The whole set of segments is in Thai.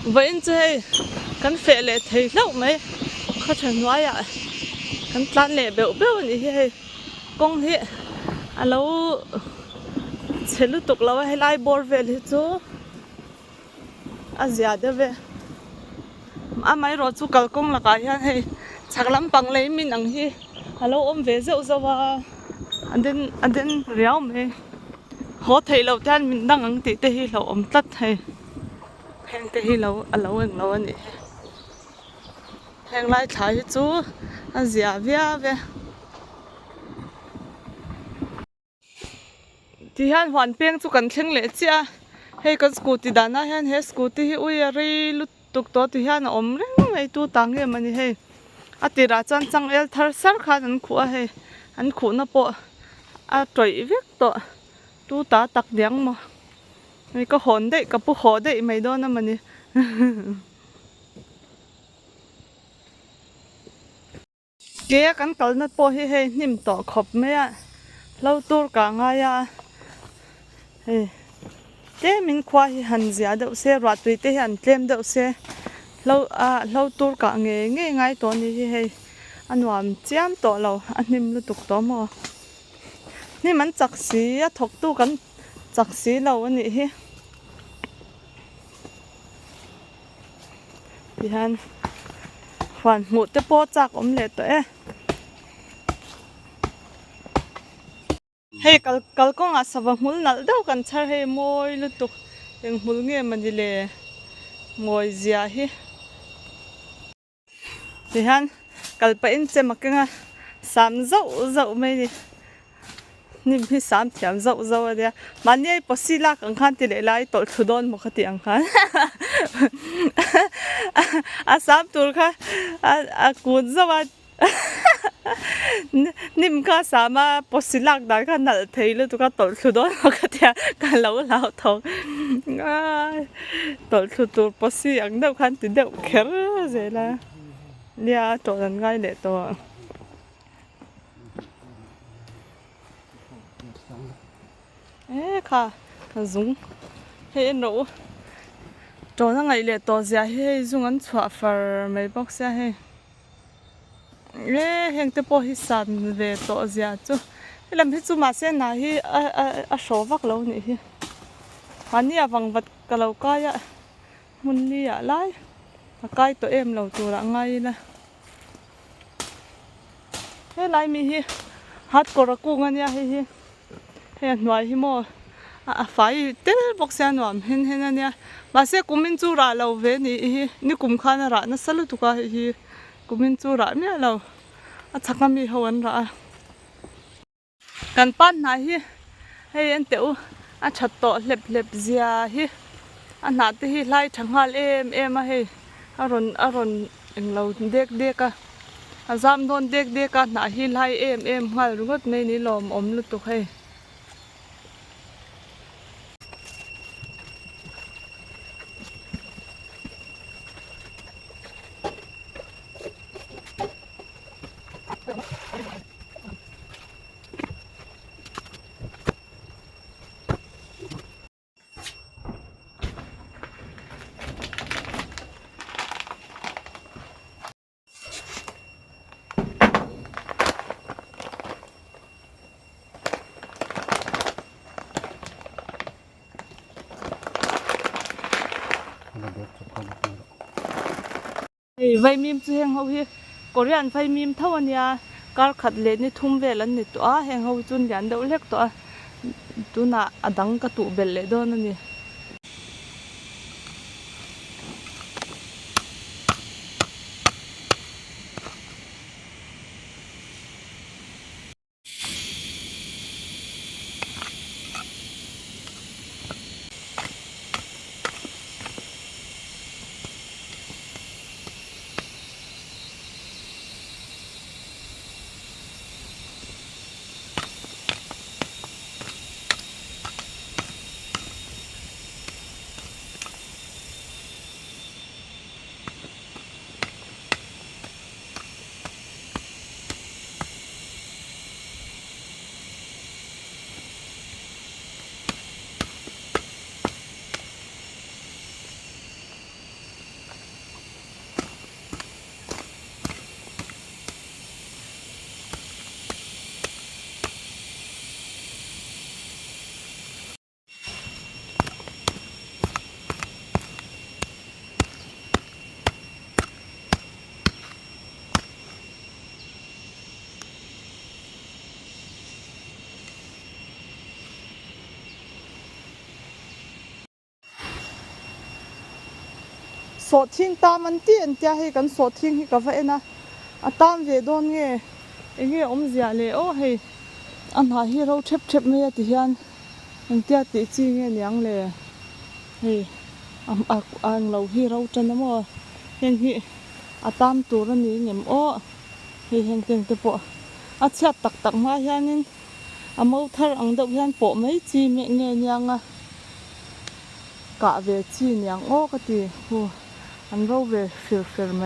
vậy chứ căn phê lệ thấy lâu mấy khó chẳng nói à căn tan lệ béo béo như thế công thế à lâu sẽ lúc tục lâu hay lại bor về thì chú à ਜ਼ਿਆਦਾ về à mấy rồi chú cầu công là cái hay chắc lắm bằng lấy mình ăn hi à lâu ôm về dậu dậu à anh đến réo mấy họ thấy lâu tan mình đang ăn tí tê hi lâu ôm tắt hay hẹn tê hi lâu à lâu anh lâu anh hẹn lại thái chú à ਜ਼ਿਆਦਾ về thì hắn hoàn pieng chú cần khen lệ chia hay cái scooty đàn á hắn hay scooty hi ui ri lúc tục đó thì hắn ôm reng mấy tu tăng cái mà như hay à thì ra chân chẳng el thar sar khan anh khua hay anh khua nó bộ à trời viết to tu ta tắc điang mà mấy cái hòn đấy cái bu hòn đấy mấy đó nó mà như kia cái cầu nó po hi hay nim to khop mấy à lâu tur cả ngày à thế mình khoa hi hành giá đậu xe rót tùy thế hành thêm đậu xe lâu tur cả nghề nghe ngay to như thế anh làm chém to lâu anh nim lu tục to màนี่มันจักสีถกตู้กันจักสีเราอันนี้พี่ฮันฝันหมดจะโปจากอมเล็ดตัวเฮ้กัลก็งาสวะมุลนัลเดากันชาเฮมอยลุตุกยังมุลเงี้ยมันดิเลมอยเสียฮีพี่ฮันกัลไปอินเจมักงาสามเจ้าไม่ดินี่มีสามเทียมเจ้าเดียมันเนี่ยพอสิลักอังคันติเลไลตอดขุดอนมกติอังคันสามตัวค่ะกูนเจ้านี่มันก็สามารถพอสิลักได้ค่ะนั่นเทเลยตัวก็ตอดขุดอนมกติกันเล่าทองตอดขุดตัวพอสิอังเดียวคันติเดียวแค่เสียละเนี่ยตัวนั้นง่ายเลยตัวค่ะdùng hệ nổ cho nó ngày lệ to giá hệ dùng ăn chua phở mấy bọc xe hệ hàng tế bộ hi sàn về to giá chú làm hết chú mà xe nào hi số vắc lâu này hi hắn đi vòng vật cả lâu coi ạ muốn đi lại coi tụi em lâu tụi đã ngay là thế lại mi hi hát cổ ra cung anh hi he nói hi mo phải tên bọc xe nó hen anh nha mà xe của mình chú ra lâu về ni cũng khá ra nó sẵn tụ cả hi của mình chú ra mẹ lâu chắc là mi hậu anh ra cần pan này hi hay anh tiểu chặt to lẹp zia hi anh nãy hi lại chẳng hạn em hay aron anh lâu đếc à giam thôn đếc à nãy hi lại em ngay rồi ngất mấy ní lòm lúc tụ hay vậy mìm chứ hàng hậu hi Korean vậy mìm thâu anh ya car khát lệ ni thum về lần ni to hàng hậu chun lian đâu lek to tu na adang ka tu bel le do na ni สดทิ้งตามันตีอันเดียให้กันสดทิ้งให้กับเอ็นะตามเวดอนเงี้ยเงี้ยเสียเลยโอ้ให้อันหาที่เราเช็บไม่ได้ที่ยันอันเดียติจีเงี้ยยังเลยเฮ้อันเราที่เราจะน้ำว่าเห็นที่ตามตัวนี้เงี้ยโอ้เห็นเก่งแต่ปะเช็ดตักมายันนี่มาทารังเดียวยันปะไม่จีเงี้ยยังกะเวจียังโอ้ก็ตีหัวอันเราเวฟิลไหม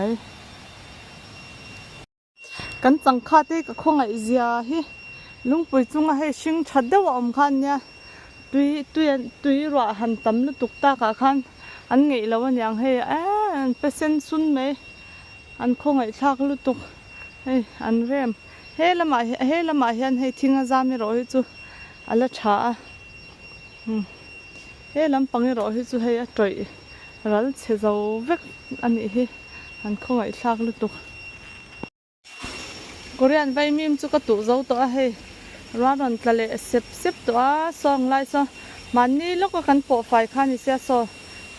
กันจังค่าที่ก็คงไอเสียฮีลุงปุยจุงให้ชิงชัดเดียวอมคันเนี่ยตุยรัวหันตำลุตุกตากะคันอันไงแล้ววันยังให้เปอร์เซ็นต์ซุนไหมอันคงไอชักลุตุกให้อันเริ่มเฮละมาเห็นให้ทิ้งอาจารย์ไม่รอให้จูอะไรช้าเฮลำปังรอให้จูให้จ่อยรัลเชจาวเวกอันนี้ให้อันคงไอชักลุตุกกรียนไปมีมจุกตุเจ้าตัวให้ร้านทะเลสิบตัวซองไล่ซอมันนี่ลูกกันปอไฟข้านี่เสียซอ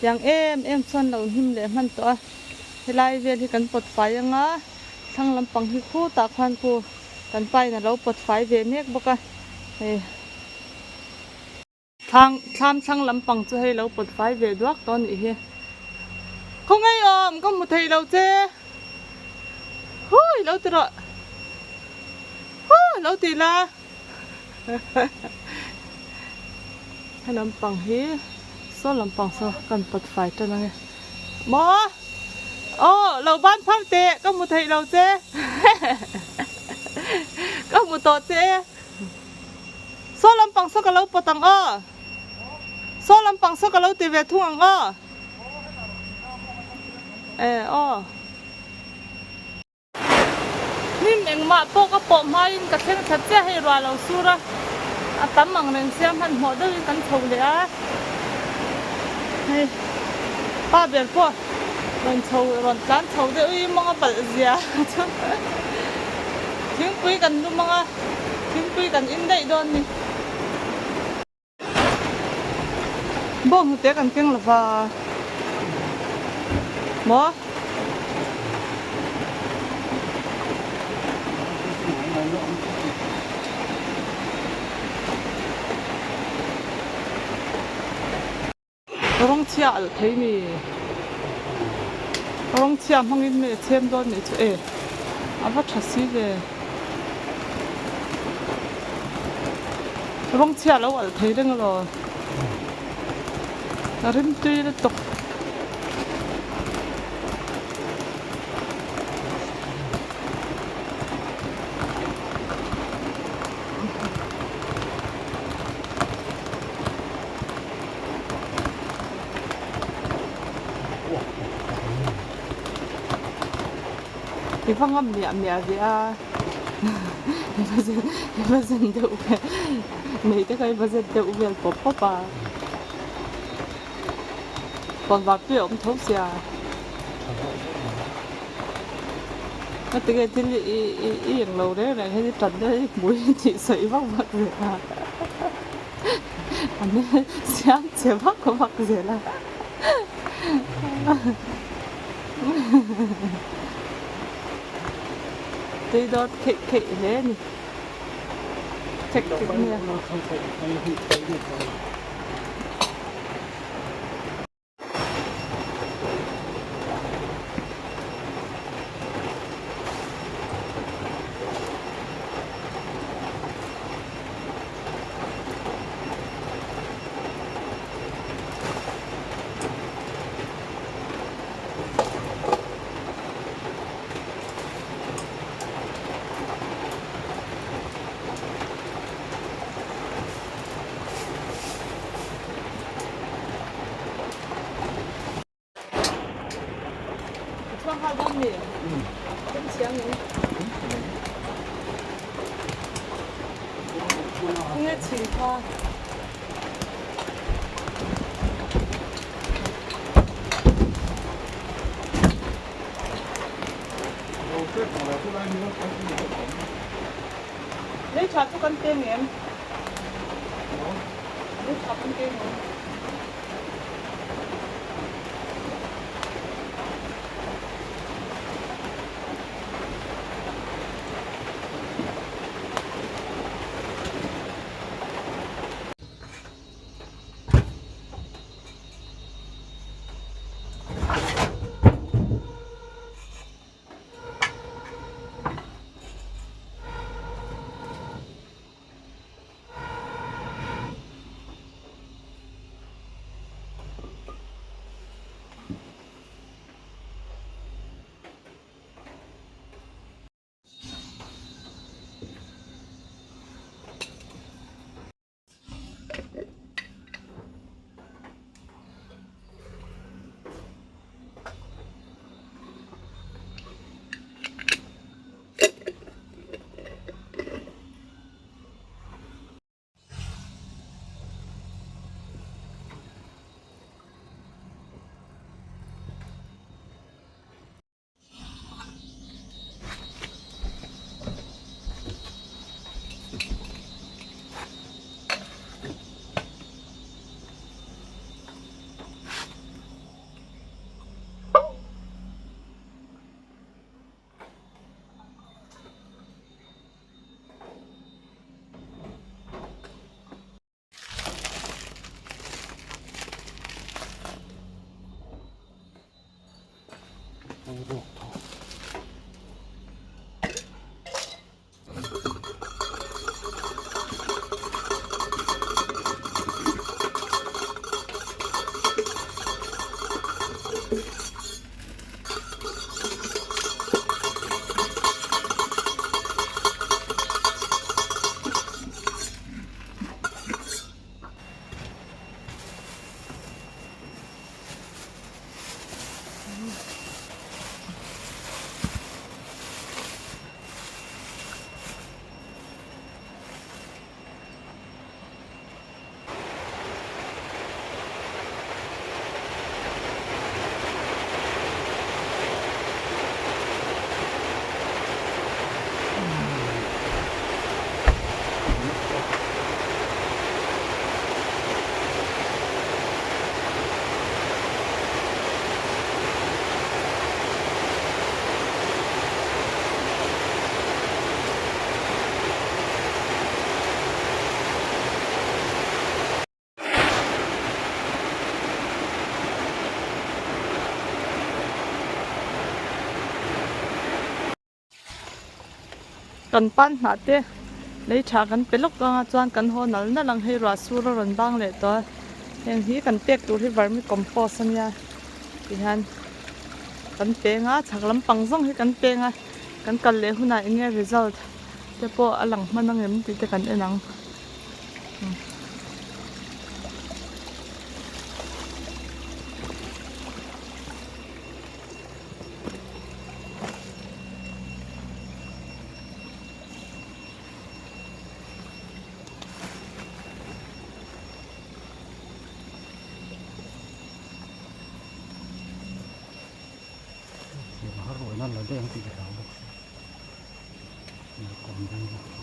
อย่างเอ็มส่วนเราหิมเลยมันตัวให้ไล่เวียนที่กันปดไฟยังอ่ะทั้งลำปังที่คู่ตาควันคู่กันไปนะเราปดไฟเวียนเนี่ยบอกกันทางช่างลำปังจะให้เราปดไฟเวียนด้วยตอนนี้เฮ้คงไงก็มุดให้เราเจ้เฮ้ยเราตระเราตีละให้ลำปังเฮ้ซ้อนลำปังซ้อกันปัดไฟตัวนั้นไงหมอโอ้เราบ้านพักเตะก็มุดให้เราเจ้ก็มุดต่อเจ้ซ้อนลำปังซ้อกับเราปตังซ้อนลำปังซ้อกับเราตีเวทุ่งนี่เองมาพวกก็ปอมาอินกับเช่นชัดเจนให้รัวเราสู้ละตั้มมังเรื่องเสียงมันหัวด้วยกันโฉเลยให้ป้าเบียร์พวกร้อนโฉร้อนการโฉเดี๋ยวมังปัดเสียทิ้งปุยกันดูมังทิ้งปุยกันอินได้โดนนี่บ่งเตะกันเก่งหรือเปล่าหมอร้องเชียร์เทมีร้องเชียร์ห้องอินเมย์เทียมโดนนี่จุอาว่าชัดสิเลยร้องเชียร์แล้วว่าเทเรื่องอะไรนาริมตุยเลยตกที่ฟังก็เมียเสียibazen de ubeไม่ได้ก็ibazen de ubeป๊อปป้าตอนวัดเปรี้ยวมันทุบเสียก็ตีกันที่อย่างเราได้เลยให้จัดได้บุ้ยที่ใส่บ้างมากเลยอันนี้เสียงเจ็บมากก็มากเสียละตีโดนเขะเลยนี่เช็คเนี่ยช่วงเข้าบ้านนี่เป็นเสียงนี้เนี่ยฉีดพอนี่ชอบทุกคนเต้นเนี่ยนี่ชอบทุกคนเต้นเนี่ย ลูกทองกันปั้นหนาเต้lấy trảกันเป็นลูกก็จวนกันหัวนั่นนั่นลังให้รัสูรรันบางเลยตัวอย่างที่กันเปียกตัวที่วาร์มีคอมโพสเนี่ยที่ฮันกันเปียงอ่ะฉักลำปังส่งให้กันเปียงอ่ะกันเลยหุ่นอ่ะเนี่ย result แต่พออลังมันนั่งเอ็มติดกันเอ็นังเดี๋ยวมาหาโรยนั่นเราได้ยังติดเราลูกนี่กลมดี